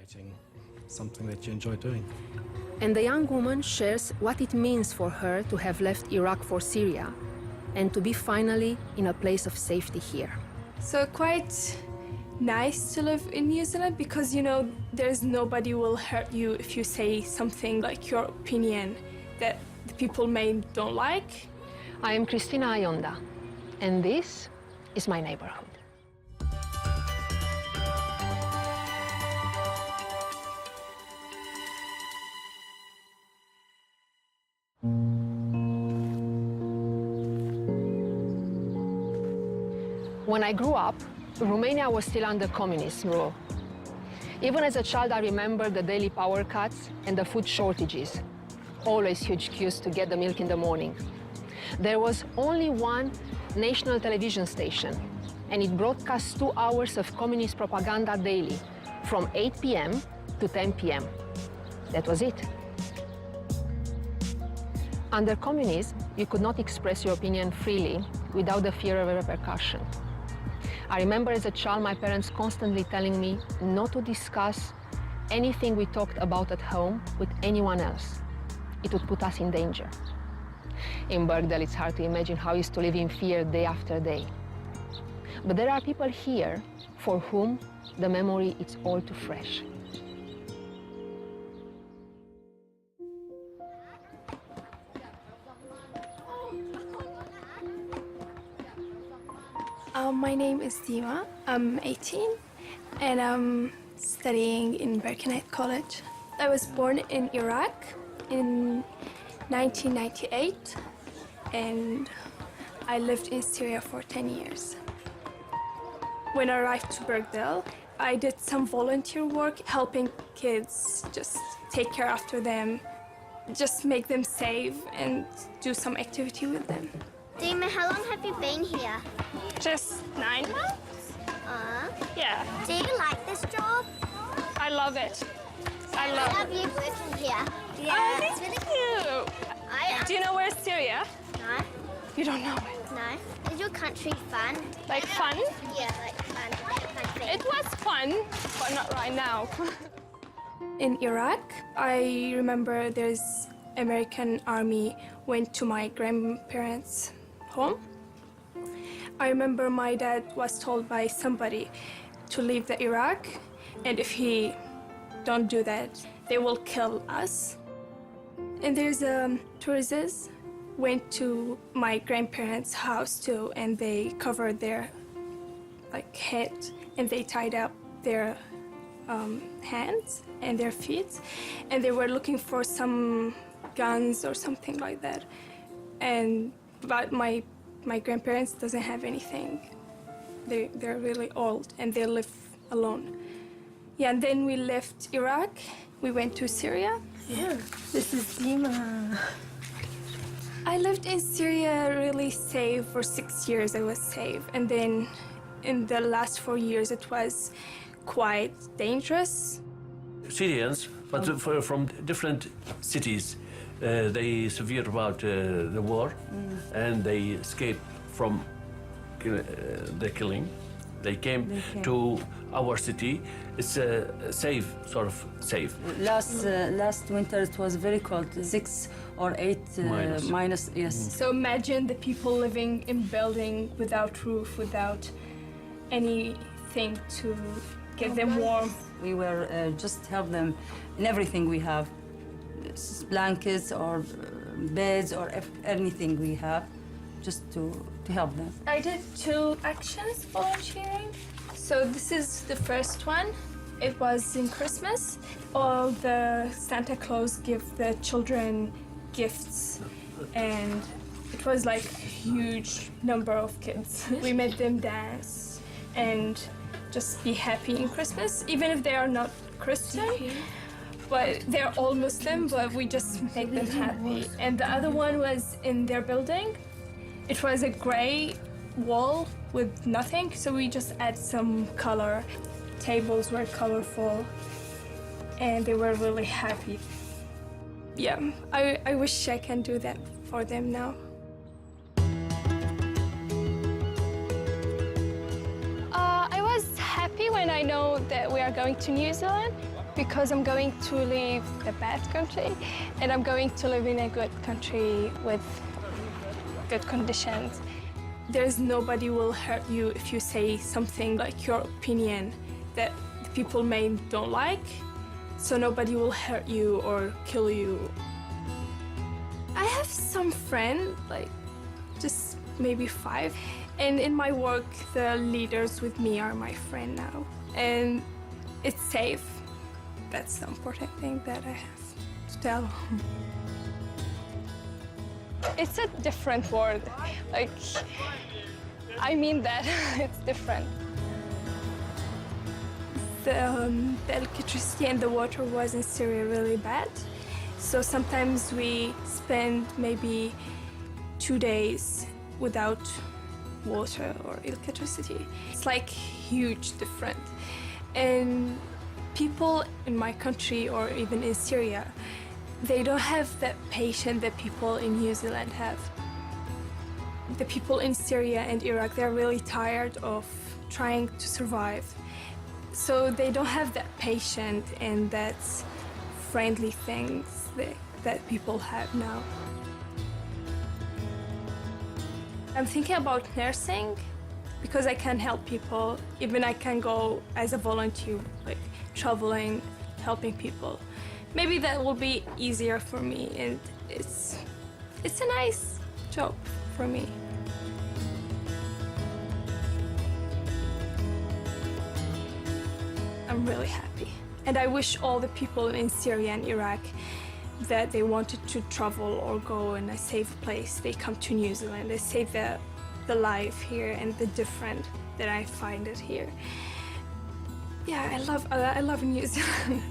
writing something that you enjoy doing. And the young woman shares what it means for her to have left Iraq for Syria and to be finally in a place of safety here. So quite nice to live in New Zealand because, you know, there's nobody will hurt you if you say something like your opinion that the people may don't like. I am Christina Ayonda, and this is my neighborhood. When I grew up, Romania was still under communist rule. Even as a child, I remember the daily power cuts and the food shortages. Always huge queues to get the milk in the morning. There was only one national television station, and it broadcast 2 hours of communist propaganda daily, from 8 p.m. to 10 p.m. That was it. Under communism, you could not express your opinion freely without the fear of a repercussion. I remember as a child my parents constantly telling me not to discuss anything we talked about at home with anyone else. It would put us in danger. In Bergdale, it's hard to imagine how I used to live in fear day after day. But there are people here for whom the memory is all too fresh. My name is Dima. I'm 18 and I'm studying in Birkenhead College. I was born in Iraq in 1998 and I lived in Syria for 10 years. When I arrived to Birkdale, I did some volunteer work helping kids, just take care after them, just make them safe and do some activity with them. Dima, how long have you been here? Just 9 months. Yeah. Do you like this job? I love it. I I love you working here. Oh, it's really cute. Do you know where's Syria? No. You don't know it. No. Is your country fun? Like fun? Yeah, like fun. It was fun, but not right now. In Iraq, I remember there's American army went to my grandparents' home. I remember my dad was told by somebody to leave the Iraq, and if he don't do that, they will kill us. And there's tourists went to my grandparents' house too, and they covered their head, and they tied up their hands and their feet, and they were looking for some guns or something like that. But my grandparents doesn't have anything. They're really old and they live alone. Yeah, and then we left Iraq. We went to Syria. Yeah, this is Dima. I lived in Syria really safe for 6 years. I was safe, and then in the last 4 years it was quite dangerous. Syrians, but from different cities. They survived about the war, and they escaped from the killing. They came to our city. It's a safe, sort of safe. Last winter it was very cold, 6 or 8 minus, yes. So imagine the people living in building without roof, without anything to get them warm. We were just help them in everything we have, blankets or beds or anything we have, just to help them. I did 2 actions volunteering. So this is the first one. It was in Christmas. All the Santa Claus give the children gifts, and it was like a huge number of kids. We made them dance and just be happy in Christmas, even if they are not Christian. But they're all Muslim, but we just make them happy. And the other one was in their building. It was a gray wall with nothing, so we just add some color. Tables were colorful, and they were really happy. Yeah, I wish I can do that for them now. I was happy when I know that we are going to New Zealand. because I'm going to leave the bad country and I'm going to live in a good country with good conditions. There's nobody will hurt you if you say something like your opinion that the people may don't like, so nobody will hurt you or kill you. I have some friends, like just maybe 5, and in my work the leaders with me are my friend now, and it's safe. That's the important thing that I have to tell. It's a different world. Like, I mean that. It's different. The electricity and the water was in Syria really bad. So sometimes we spend maybe 2 days without water or electricity. It's like huge difference. And people in my country or even in Syria, they don't have that patience that people in New Zealand have. The people in Syria and Iraq, they're really tired of trying to survive. So they don't have that patience and that friendly things that people have now. I'm thinking about nursing because I can help people. Even I can go as a volunteer, like traveling, helping people. Maybe that will be easier for me, and it's a nice job for me. I'm really happy. And I wish all the people in Syria and Iraq that they wanted to travel or go in a safe place, they come to New Zealand. They save the life here and the different that I find it here. Yeah, I love New Zealand.